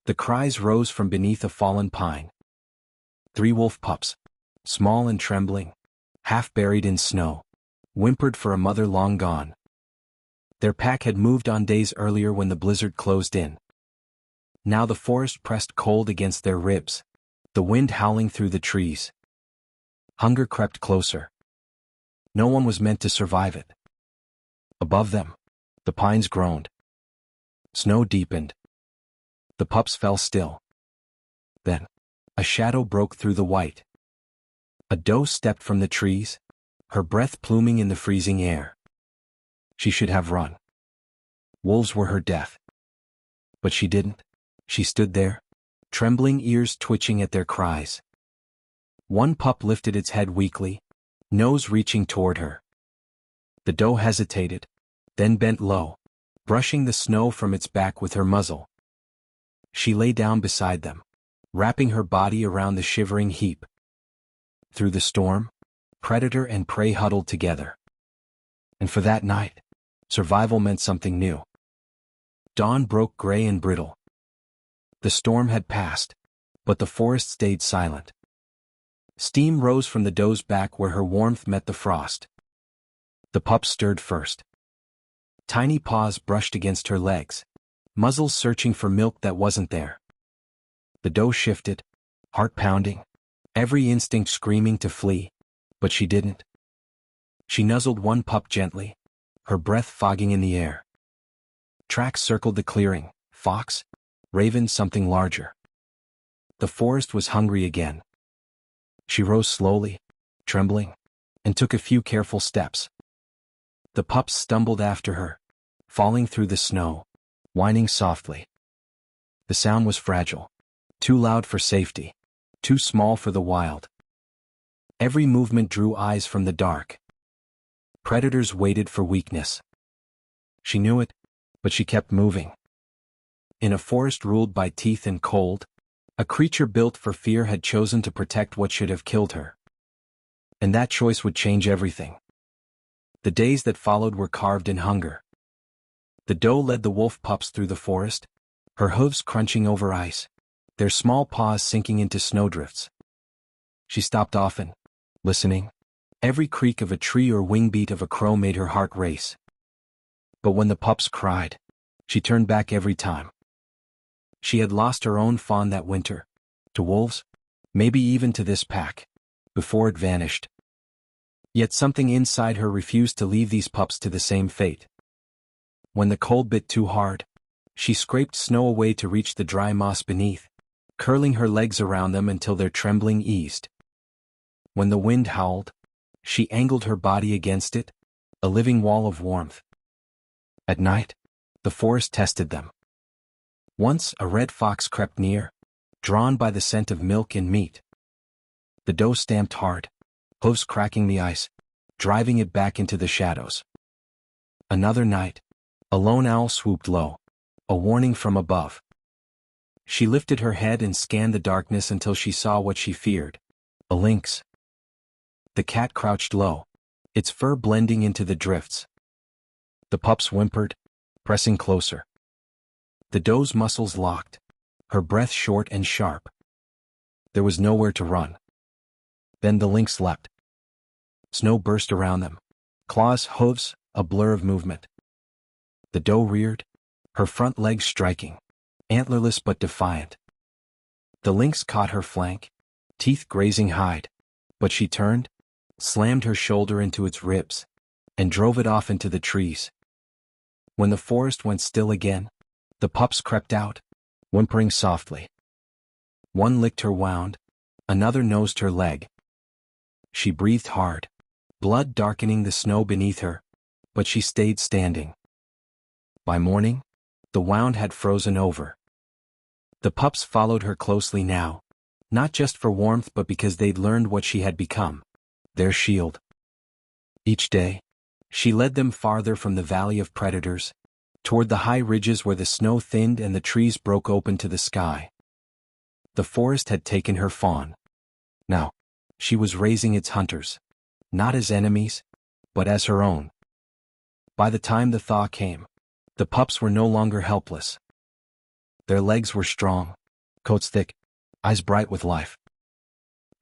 The cries rose from beneath a fallen pine. 3 wolf pups, small and trembling, half buried in snow, whimpered for a mother long gone. Their pack had moved on days earlier when the blizzard closed in. Now the forest pressed cold against their ribs, the wind howling through the trees. Hunger crept closer. No one was meant to survive it. Above them, the pines groaned. Snow deepened. The pups fell still. Then, a shadow broke through the white. A doe stepped from the trees, her breath pluming in the freezing air. She should have run. Wolves were her death. But she didn't. She stood there, trembling ears twitching at their cries. One pup lifted its head weakly, nose reaching toward her. The doe hesitated, then bent low, brushing the snow from its back with her muzzle. She lay down beside them, wrapping her body around the shivering heap. Through the storm, predator and prey huddled together. And for that night, survival meant something new. Dawn broke gray and brittle. The storm had passed, but the forest stayed silent. Steam rose from the doe's back where her warmth met the frost. The pup stirred first. Tiny paws brushed against her legs, muzzles searching for milk that wasn't there. The doe shifted, heart pounding, every instinct screaming to flee, but she didn't. She nuzzled one pup gently, her breath fogging in the air. Tracks circled the clearing, fox, raven, something larger. The forest was hungry again. She rose slowly, trembling, and took a few careful steps. The pups stumbled after her, falling through the snow, whining softly. The sound was fragile, too loud for safety, too small for the wild. Every movement drew eyes from the dark. Predators waited for weakness. She knew it, but she kept moving. In a forest ruled by teeth and cold, a creature built for fear had chosen to protect what should have killed her. And that choice would change everything. The days that followed were carved in hunger. The doe led the wolf pups through the forest, her hooves crunching over ice, their small paws sinking into snowdrifts. She stopped often, listening. Every creak of a tree or wing beat of a crow made her heart race. But when the pups cried, she turned back every time. She had lost her own fawn that winter, to wolves, maybe even to this pack, before it vanished. Yet something inside her refused to leave these pups to the same fate. When the cold bit too hard, she scraped snow away to reach the dry moss beneath, curling her legs around them until their trembling eased. When the wind howled, she angled her body against it, a living wall of warmth. At night, the forest tested them. Once a red fox crept near, drawn by the scent of milk and meat. The doe stamped hard, hooves cracking the ice, driving it back into the shadows. Another night, a lone owl swooped low, a warning from above. She lifted her head and scanned the darkness until she saw what she feared, a lynx. The cat crouched low, its fur blending into the drifts. The pups whimpered, pressing closer. The doe's muscles locked, her breath short and sharp. There was nowhere to run. Then the lynx leapt. Snow burst around them, claws, hooves, a blur of movement. The doe reared, her front legs striking, antlerless but defiant. The lynx caught her flank, teeth grazing hide, but she turned, slammed her shoulder into its ribs, and drove it off into the trees. When the forest went still again, the pups crept out, whimpering softly. One licked her wound, another nosed her leg. She breathed hard, blood darkening the snow beneath her, but she stayed standing. By morning, the wound had frozen over. The pups followed her closely now, not just for warmth but because they'd learned what she had become, their shield. Each day, she led them farther from the valley of predators, toward the high ridges where the snow thinned and the trees broke open to the sky. The forest had taken her fawn. Now, she was raising its hunters, not as enemies, but as her own. By the time the thaw came, the pups were no longer helpless. Their legs were strong, coats thick, eyes bright with life.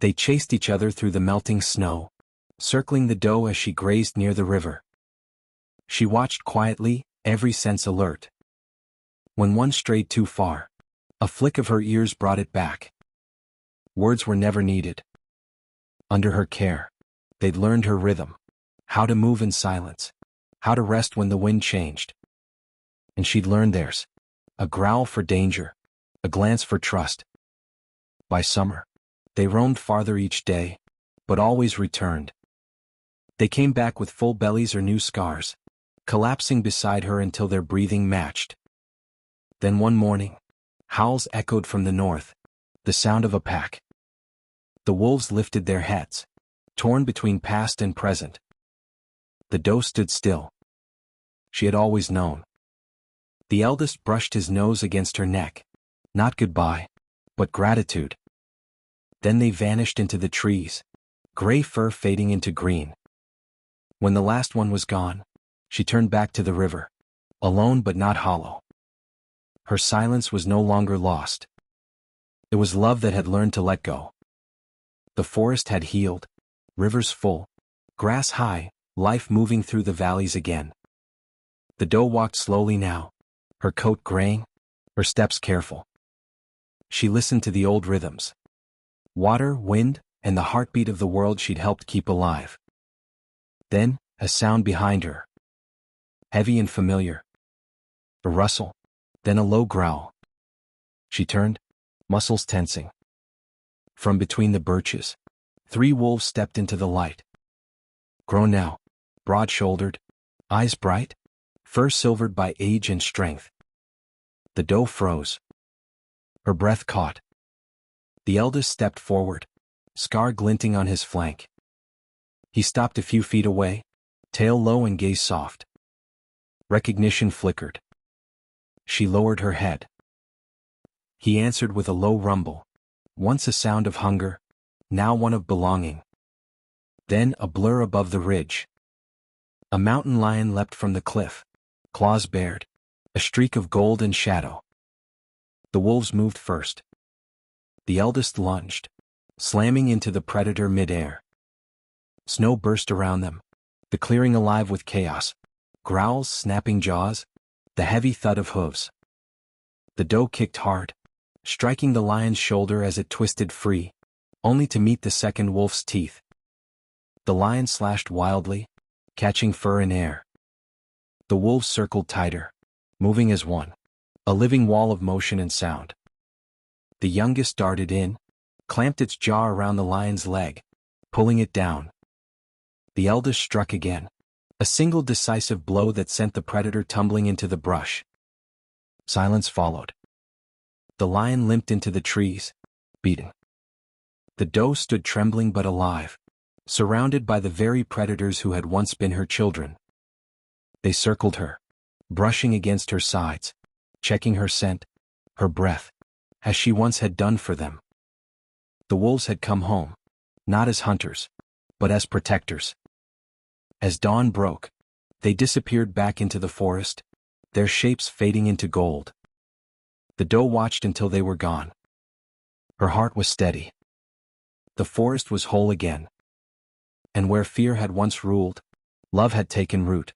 They chased each other through the melting snow, circling the doe as she grazed near the river. She watched quietly, every sense alert. When one strayed too far, a flick of her ears brought it back. Words were never needed. Under her care, they'd learned her rhythm, how to move in silence, how to rest when the wind changed. And she'd learned theirs, a growl for danger, a glance for trust. By summer, they roamed farther each day, but always returned. They came back with full bellies or new scars, collapsing beside her until their breathing matched. Then one morning, howls echoed from the north, the sound of a pack. The wolves lifted their heads, torn between past and present. The doe stood still. She had always known. The eldest brushed his nose against her neck, not goodbye, but gratitude. Then they vanished into the trees, gray fur fading into green. When the last one was gone, she turned back to the river, alone but not hollow. Her silence was no longer lost. It was love that had learned to let go. The forest had healed, rivers full, grass high, life moving through the valleys again. The doe walked slowly now, her coat graying, her steps careful. She listened to the old rhythms. Water, wind, and the heartbeat of the world she'd helped keep alive. Then, a sound behind her. Heavy and familiar. A rustle, then a low growl. She turned, muscles tensing. From between the birches, 3 wolves stepped into the light. Grown now, broad-shouldered, eyes bright, fur silvered by age and strength. The doe froze. Her breath caught. The eldest stepped forward, scar glinting on his flank. He stopped a few feet away, tail low and gaze soft. Recognition flickered. She lowered her head. He answered with a low rumble, once a sound of hunger, now one of belonging. Then a blur above the ridge. A mountain lion leapt from the cliff, claws bared, a streak of gold and shadow. The wolves moved first. The eldest lunged, slamming into the predator mid-air. Snow burst around them, the clearing alive with chaos, growls, snapping jaws, the heavy thud of hooves. The doe kicked hard, striking the lion's shoulder as it twisted free, only to meet the second wolf's teeth. The lion slashed wildly, catching fur in air. The wolves circled tighter, moving as one, a living wall of motion and sound. The youngest darted in, clamped its jaw around the lion's leg, pulling it down. The eldest struck again, a single decisive blow that sent the predator tumbling into the brush. Silence followed. The lion limped into the trees, beaten. The doe stood trembling but alive, surrounded by the very predators who had once been her children. They circled her, brushing against her sides, checking her scent, her breath, as she once had done for them. The wolves had come home, not as hunters, but as protectors. As dawn broke, they disappeared back into the forest, their shapes fading into gold. The doe watched until they were gone. Her heart was steady. The forest was whole again. And where fear had once ruled, love had taken root.